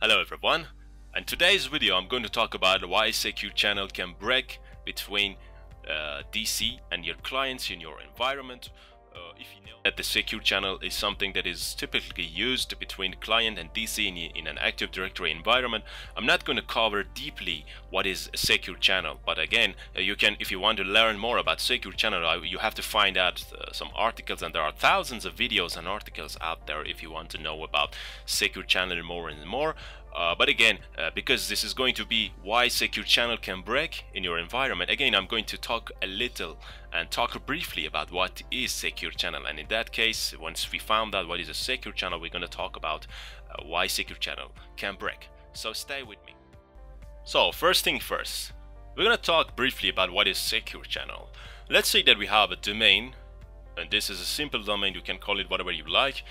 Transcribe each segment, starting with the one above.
Hello everyone, in today's video I'm going to talk about why a secure channel can break between DC and your clients in your environment. If you know that the secure channel is something that is typically used between client and DC in an Active Directory environment, I'm not going to cover deeply what is a secure channel, but again, you can, if you want to learn more about secure channel, you have to find out some articles, and there are thousands of videos and articles out there if you want to know about secure channel more and more. But again, because this is going to be why secure channel can break in your environment, again I'm going to talk a little and talk briefly about what is secure channel, and in that case, once we found out what is a secure channel, we're going to talk about why secure channel can break. So stay with me. So first thing first, we're going to talk briefly about what is secure channel. Let's say that we have a domain, and this is a simple domain, you can call it whatever you like.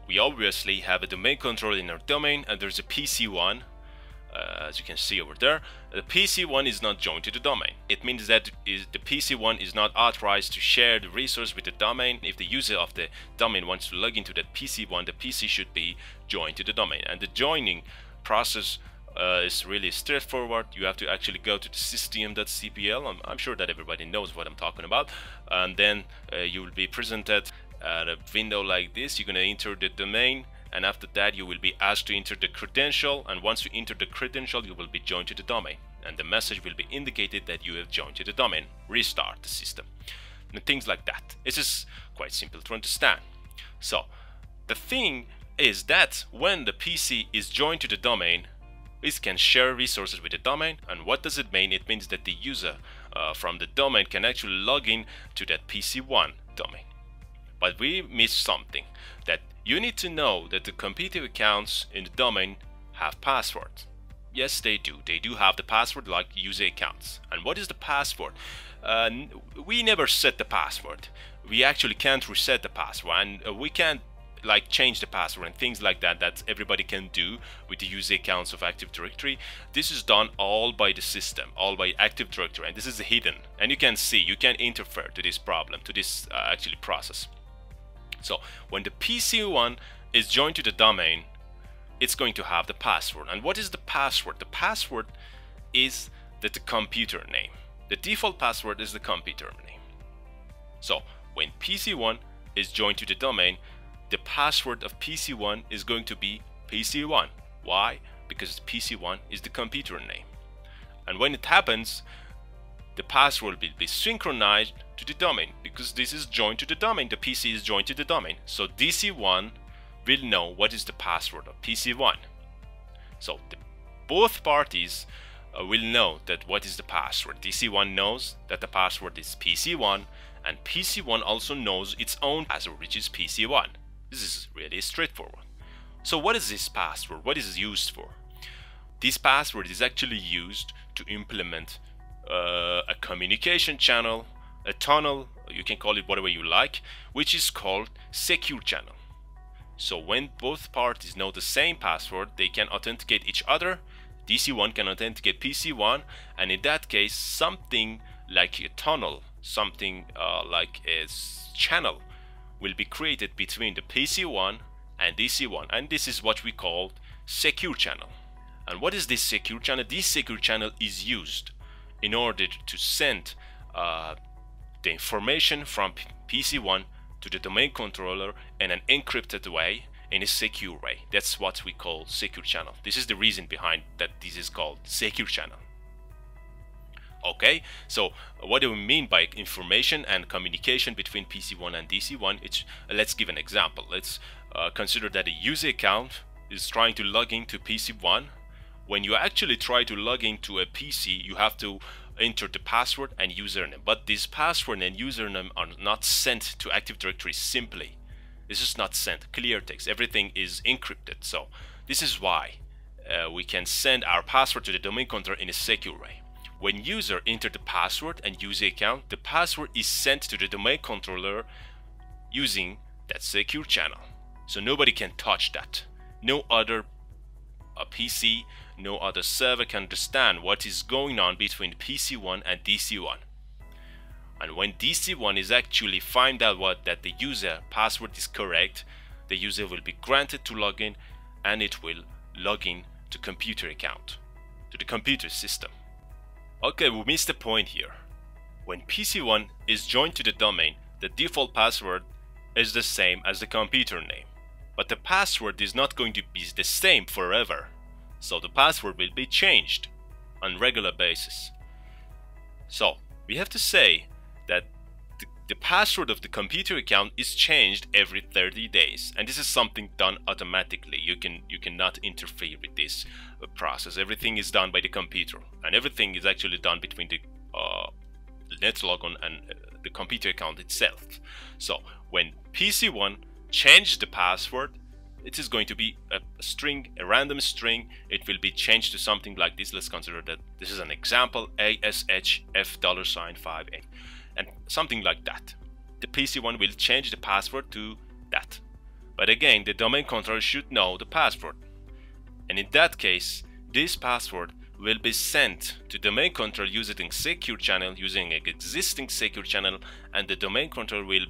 We obviously have a domain controller in our domain, and there's a PC1, as you can see over there. The PC1 is not joined to the domain. It means that the PC1 is not authorized to share the resource with the domain. If the user of the domain wants to log into that PC1, the PC should be joined to the domain. And the joining process is really straightforward. You have to actually go to the system.cpl. I'm sure that everybody knows what I'm talking about. And then you will be presented a window like this. You're going to enter the domain, and after that you will be asked to enter the credential, and once you enter the credential you will be joined to the domain, and the message will be indicated that you have joined to the domain. Restart the system and things like that. This is quite simple to understand. So the thing is that when the PC is joined to the domain, it can share resources with the domain. And what does it mean? It means that the user from the domain can actually log in to that PC1 domain. But we missed something, that you need to know that the competitive accounts in the domain have passwords. Yes, they do. They do have the password like user accounts. And what is the password? We never set the password. We actually can't reset the password, and we can't like change the password and things like that that everybody can do with the user accounts of Active Directory. This is done all by the system, all by Active Directory, and this is hidden. And you can see, you can interfere to this problem, to this actually process. So when the PC1 is joined to the domain, it's going to have the password. And what is the password? The password is the computer name. The default password is the computer name. So when PC1 is joined to the domain, the password of PC1 is going to be PC1. Why? Because PC1 is the computer name. And when it happens, the password will be synchronized to the domain, because this is joined to the domain. The PC is joined to the domain. So DC1 will know what is the password of PC1. So both parties will know that what is the password. DC1 knows that the password is PC1, and PC1 also knows its own password, which is PC1. This is really straightforward. So what is this password? What is it used for? This password is actually used to implement a communication channel, a tunnel, you can call it whatever you like, which is called secure channel. So when both parties know the same password, they can authenticate each other. DC1 can authenticate PC1, and in that case something like a tunnel, something like a channel will be created between the PC1 and DC1, and this is what we call secure channel. And what is this secure channel? This secure channel is used in order to send the information from PC1 to the domain controller in an encrypted way, in a secure way. That's what we call secure channel. This is the reason behind that this is called secure channel. Okay, so what do we mean by information and communication between PC1 and DC1? Let's give an example. Let's consider that a user account is trying to log into PC1. When you actually try to log into a PC, you have to enter the password and username. But this password and username are not sent to Active Directory simply. This is not sent, clear text. Everything is encrypted. So this is why we can send our password to the domain controller in a secure way. When user enter the password and user account, the password is sent to the domain controller using that secure channel. So nobody can touch that. No other PC, no other server can understand what is going on between PC1 and DC1. And when DC1 is actually find out that the user password is correct, the user will be granted to log in, and it will log in to computer account, to the computer system. Okay, we missed the point here. When PC1 is joined to the domain, the default password is the same as the computer name. But the password is not going to be the same forever. So the password will be changed on regular basis. So we have to say that the password of the computer account is changed every 30 days, and this is something done automatically. You cannot interfere with this process. Everything is done by the computer, and everything is actually done between the NetLogon and the computer account itself. So when PC1 changes the password, it is going to be a string, a random string. It will be changed to something like this. Let's consider that this is an example, ASHF$5A, and something like that. The PC1 will change the password to that. But again, the domain controller should know the password. And in that case, this password will be sent to domain controller using secure channel, using an existing secure channel, and the domain controller will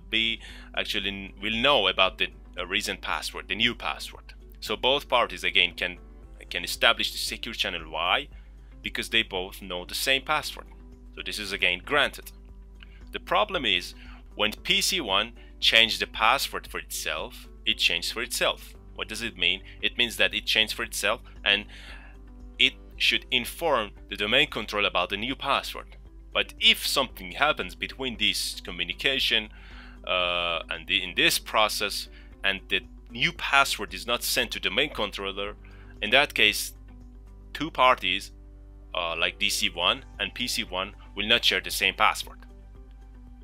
know about the recent password, the new password. So both parties again can establish the secure channel. Why? Because they both know the same password. So this is again granted. The problem is when PC1 changes the password for itself, it changes for itself. What does it mean? It means that it changed for itself and it should inform the domain controller about the new password. But if something happens between this communication in this process, and the new password is not sent to the domain controller, in that case, two parties like DC1 and PC1 will not share the same password.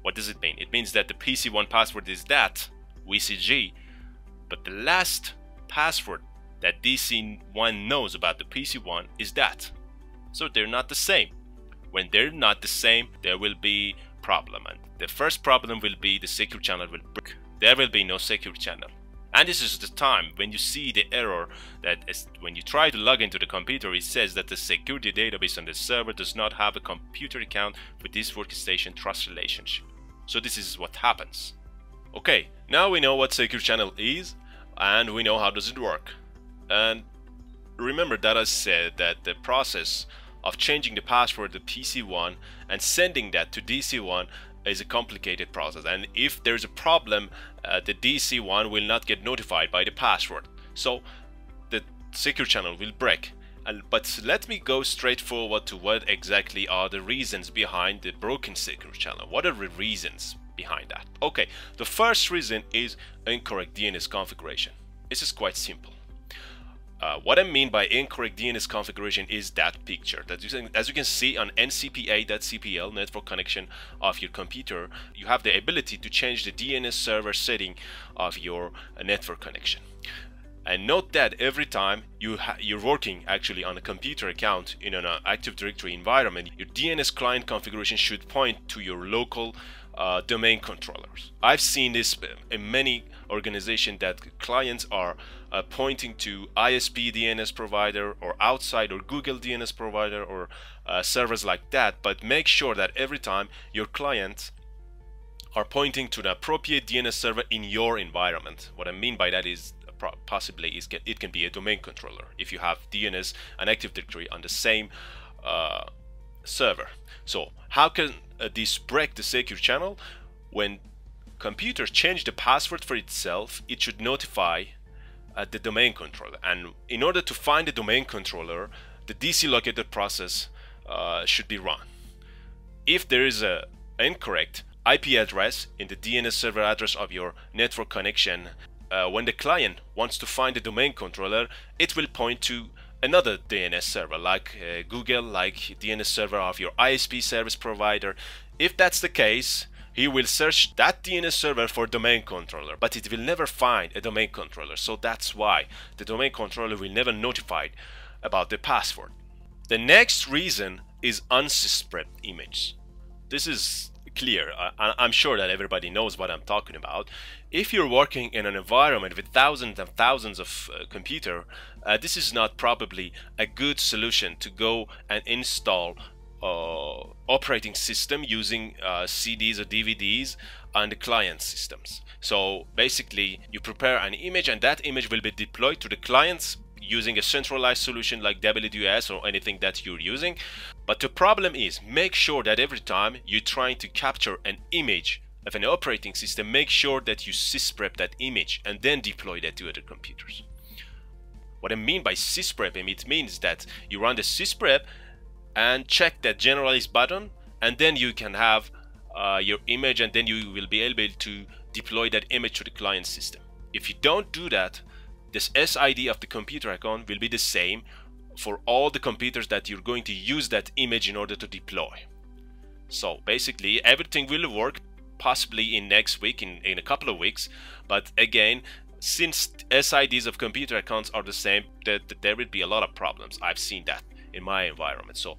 What does it mean? It means that the PC1 password is that VCG, but the last password that DC1 knows about the PC1 is that. So they're not the same. When they're not the same, there will be problem, and the first problem will be the secure channel will break. There will be no secure channel. And this is the time when you see the error that when you try to log into the computer, it says that the security database on the server does not have a computer account with this workstation trust relationship. So this is what happens. Okay, now we know what secure channel is and we know how does it work. And remember that I said that the process of changing the password to PC1 and sending that to DC1 is a complicated process, and if there's a problem, the DC1 will not get notified by the password, so the secure channel will break. But let me go straight forward to what exactly are the reasons behind the broken secure channel. What are the reasons behind that? Okay, the first reason is incorrect DNS configuration. This is quite simple. What I mean by incorrect DNS configuration is that picture. As you can see on ncpa.cpl network connection of your computer, you have the ability to change the DNS server setting of your network connection. And note that every time you're working actually on a computer account in an Active Directory environment, your DNS client configuration should point to your local domain controllers. I've seen this in many organizations that clients are pointing to ISP DNS provider or outside or Google DNS provider or servers like that, but make sure that every time your clients are pointing to the appropriate DNS server in your environment. What I mean by that is possibly it can be a domain controller if you have DNS and Active Directory on the same server. So how can this break the secure channel? When computer change the password for itself, it should notify the domain controller, and in order to find the domain controller, the DC locator process should be run. If there is a incorrect IP address in the DNS server address of your network connection, when the client wants to find the domain controller, it will point to another DNS server like Google, like DNS server of your ISP service provider. If that's the case, he will search that DNS server for domain controller, but it will never find a domain controller. So that's why the domain controller will never notify about the password. The next reason is unsuspect image. This is clear. I'm sure that everybody knows what I'm talking about. If you're working in an environment with thousands and thousands of computers, this is not probably a good solution to go and install operating system using CDs or DVDs on the client systems. So basically you prepare an image and that image will be deployed to the clients using a centralized solution like WS or anything that you're using. But the problem is, make sure that every time you're trying to capture an image of an operating system, make sure that you sysprep that image and then deploy that to other computers. What I mean by sysprepping, it means that you run the sysprep and check that generalize button, and then you can have your image, and then you will be able to deploy that image to the client system. If you don't do that, this SID of the computer account will be the same for all the computers that you're going to use that image in order to deploy. So basically everything will work possibly in next week, in a couple of weeks, but again, since SIDs of computer accounts are the same, that there will be a lot of problems. I've seen that in my environment. So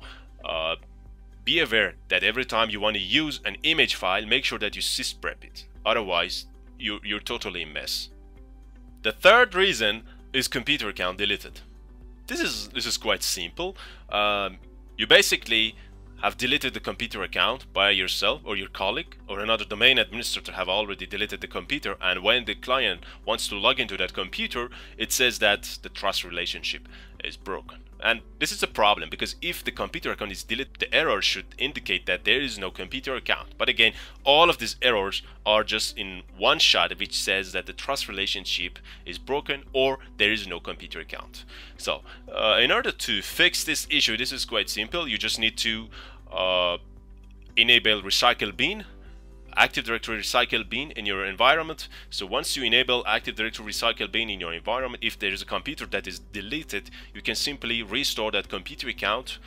be aware that every time you want to use an image file, make sure that you sysprep it. Otherwise, you're totally a mess. The third reason is computer account deleted. This is quite simple. You basically have deleted the computer account by yourself, or your colleague or another domain administrator have already deleted the computer, and when the client wants to log into that computer, it says that the trust relationship is broken. And this is a problem, because if the computer account is deleted, the error should indicate that there is no computer account. But again, all of these errors are just in one shot, which says that the trust relationship is broken or there is no computer account. So in order to fix this issue, this is quite simple. You just need to enable recycle bin, Active Directory recycle bin in your environment. So once you enable Active Directory recycle bin in your environment, if there is a computer that is deleted, you can simply restore that computer account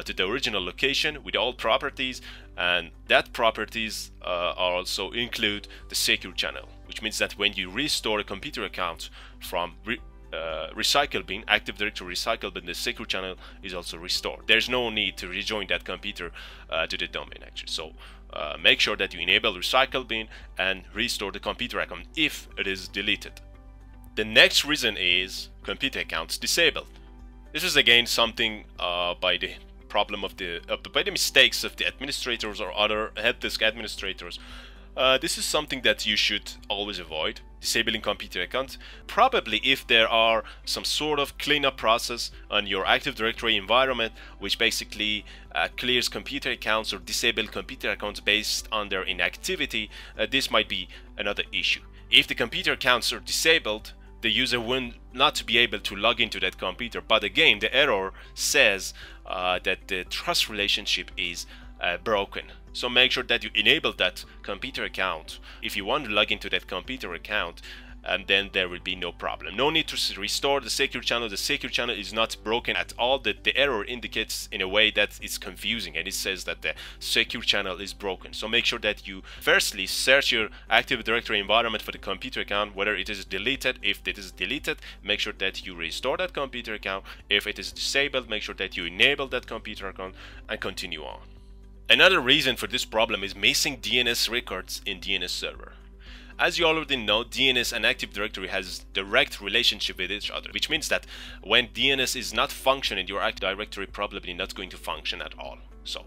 to the original location with all properties, and that properties also include the secure channel, which means that when you restore a computer account from recycle bin, Active Directory recycle bin, the secure channel is also restored. There's no need to rejoin that computer to the domain actually. So make sure that you enable recycle bin and restore the computer account if it is deleted. The next reason is computer accounts disabled. This is again something by the problem of by the mistakes of the administrators or other help desk administrators. This is something that you should always avoid, disabling computer accounts. Probably if there are some sort of cleanup process on your Active Directory environment, which basically clears computer accounts or disable computer accounts based on their inactivity, this might be another issue. If the computer accounts are disabled, the user will not be able to log into that computer. But again, the error says that the trust relationship is broken. So make sure that you enable that computer account if you want to log into that computer account, and then there will be no problem. No need to restore the secure channel. The secure channel is not broken at all. The error indicates in a way that it's confusing, and it says that the secure channel is broken. So make sure that you firstly search your Active Directory environment for the computer account, whether it is deleted. If it is deleted, make sure that you restore that computer account. If it is disabled, make sure that you enable that computer account and continue on. Another reason for this problem is missing DNS records in DNS server. As you already know, DNS and Active Directory has direct relationship with each other, which means that when DNS is not functioning, your Active Directory probably not going to function at all. So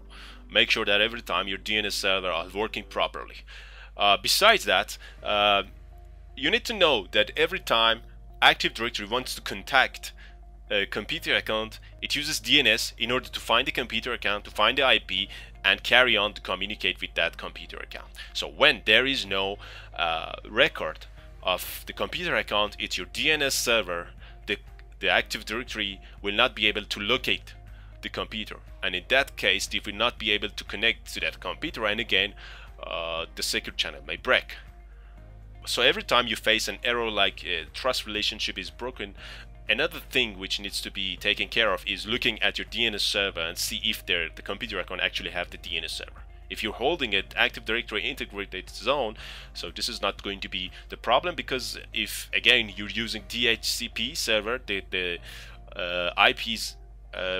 make sure that every time your DNS server are working properly. Besides that, you need to know that every time Active Directory wants to contact a computer account, it uses DNS in order to find the computer account, to find the IP, and carry on to communicate with that computer account. So when there is no record of the computer account, it's your DNS server, the Active Directory will not be able to locate the computer, and in that case they will not be able to connect to that computer, and again the secure channel may break. So every time you face an error like a trust relationship is broken, another thing which needs to be taken care of is looking at your DNS server and see if the computer account actually have the DNS server. If you're holding an Active Directory integrated zone, so this is not going to be the problem, because if again you're using DHCP server, the IPs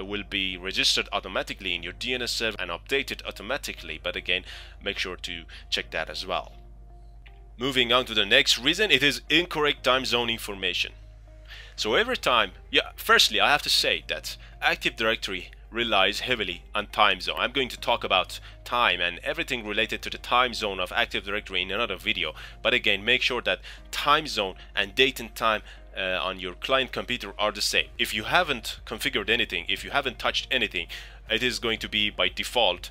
will be registered automatically in your DNS server and updated automatically. But again, make sure to check that as well. Moving on to the next reason, it is incorrect time zone information. So every time, firstly I have to say that Active Directory relies heavily on time zone. I'm going to talk about time and everything related to the time zone of Active Directory in another video. But again, make sure that time zone and date and time on your client computer are the same. If you haven't configured anything, if you haven't touched anything, it is going to be by default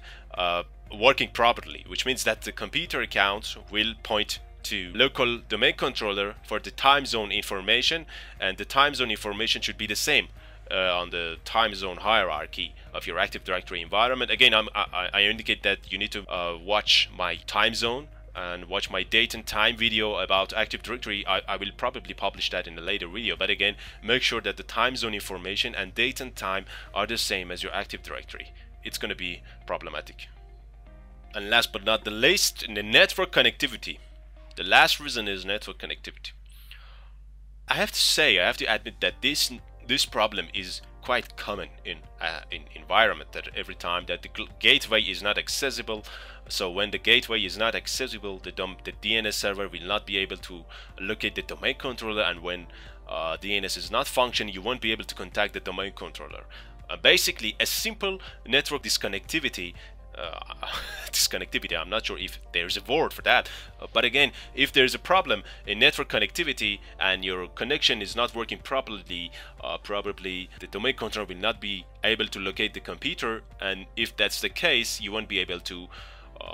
working properly, which means that the computer account will point to local domain controller for the time zone information, and the time zone information should be the same on the time zone hierarchy of your Active Directory environment. Again, I indicate that you need to watch my time zone and watch my date and time video about Active Directory. I will probably publish that in a later video, but again, make sure that the time zone information and date and time are the same as your Active Directory. It's going to be problematic. And last but not the least, the network connectivity. The last reason is network connectivity. I have to admit that this problem is quite common in environment, that every time that the gateway is not accessible. So when the gateway is not accessible, the DNS server will not be able to locate the domain controller, and when DNS is not functioning, you won't be able to contact the domain controller. Basically, a simple network disconnectivity. I'm not sure if there's a word for that, but again, if there's a problem in network connectivity and your connection is not working properly, probably the domain controller will not be able to locate the computer, and if that's the case, you won't be able to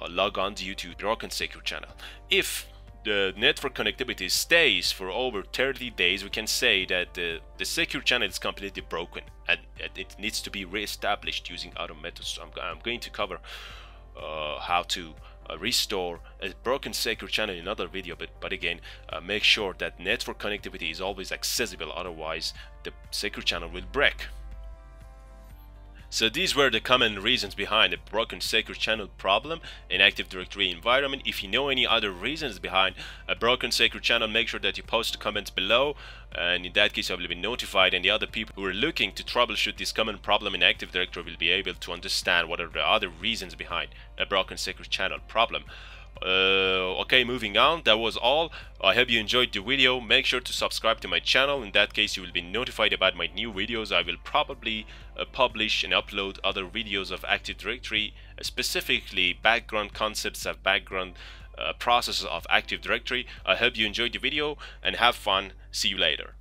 log on due to broken secure channel. If the network connectivity stays for over 30 days, we can say that the secure channel is completely broken and it needs to be re-established using other methods. So I'm going to cover how to restore a broken secure channel in another video, but again, make sure that network connectivity is always accessible, otherwise the secure channel will break. So these were the common reasons behind a broken secure channel problem in Active Directory environment. If you know any other reasons behind a broken secure channel, make sure that you post the comments below, and in that case I will be notified, and the other people who are looking to troubleshoot this common problem in Active Directory will be able to understand what are the other reasons behind a broken secure channel problem. Okay, moving on. That was all. I hope you enjoyed the video. Make sure to subscribe to my channel. In that case, you will be notified about my new videos. I will probably publish and upload other videos of Active Directory, specifically background concepts of background processes of Active Directory. I hope you enjoyed the video and have fun. See you later.